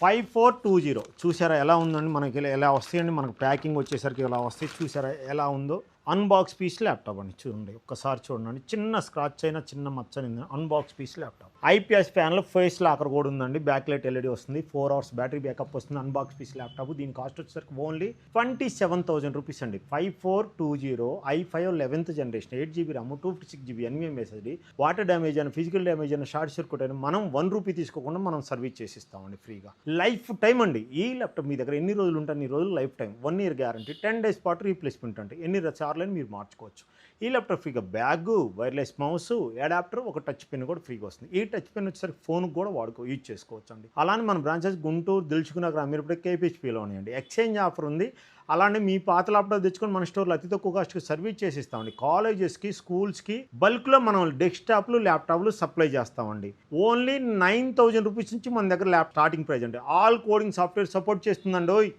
5420 చూసారా ఎలా ఉందండి? మనకి ఎలా వస్తాయండి? మనకు ప్యాకింగ్ వచ్చేసరికి ఇలా వస్తాయి. చూసారా ఎలా ఉందో? అన్బాక్స్ పీస్ ల్యాప్టాప్ అండి. చూడండి ఒక్కసారి చూడండి. చిన్న స్క్రాచ్ అయినా చిన్న మచ్చని unbox piece laptop. IPS panel face locker కూడా ఉందండి. బ్యాక్ లైట్ ఎల్ఈడి వస్తుంది. 4 అవర్స్ బ్యాటరీ బ్యాకప్ వస్తుంది. Unbox piece laptop. దీని కాస్ట్ వచ్చేసరికి ఓన్లీ 27,000 రూపీస్ అండి. 5420 i5 11th generation 8GB RAM 256GB NVMe SSD. Water damage అని ఫిజికల్ డ్యామేజ్ అని short circuit అని మనం ₹1 తీసుకోకుండా మనం సర్వీస్ చేసి ఇస్తామండి ఫ్రీగా. లైఫ్ టైం అండి. ఈ ల్యాప్టాప్ మీ దగ్గర ఎన్ని రోజులు ఉంటే అన్ని రోజులు life time. 1 year guarantee, 10 days పాటు రీప్లేస్మెంట్ అంటే ఎన్ని సార్లు మీరు మార్చుకోవచ్చు. ఈ ల్యాప్టాప్ ఫ్రీగా బ్యాగ్, వైర్లెస్ మౌస్, అడాప్టర్, ఒక టచ్ పెన్ కూడా ఫ్రీగా వస్తుంది. ఈ టచ్ పెన్ వచ్చేసరికి ఫోన్కి కూడా యూజ్ చేసుకోవచ్చు అండి. అలానే మన బ్రాంచెస్ గుంటూరు, దిల్సుఖ్నగర్, అమీర్పేట, కేపీహెచ్పీలో ఉన్నాయండి. ఎక్స్చేంజ్ ఆఫర్ ఉంది. అలానే మీ పాత ల్యాప్టాప్ తెచ్చుకొని మన స్టోర్లో అతి తక్కువ కాస్ట్కి సర్వీస్ చేసి ఇస్తామండి. కాలేజెస్కి, స్కూల్స్కి బల్క్లో మనం డెస్క్టాప్లు, ల్యాప్టాప్లు సప్లై చేస్తామండి. ఓన్లీ 9,000 రూపీస్ నుంచి మన దగ్గర స్టార్టింగ్ ప్రైస్ అండి. ఆల్ కోడింగ్ సాఫ్ట్వేర్ సపోర్ట్ చేస్తుందండి.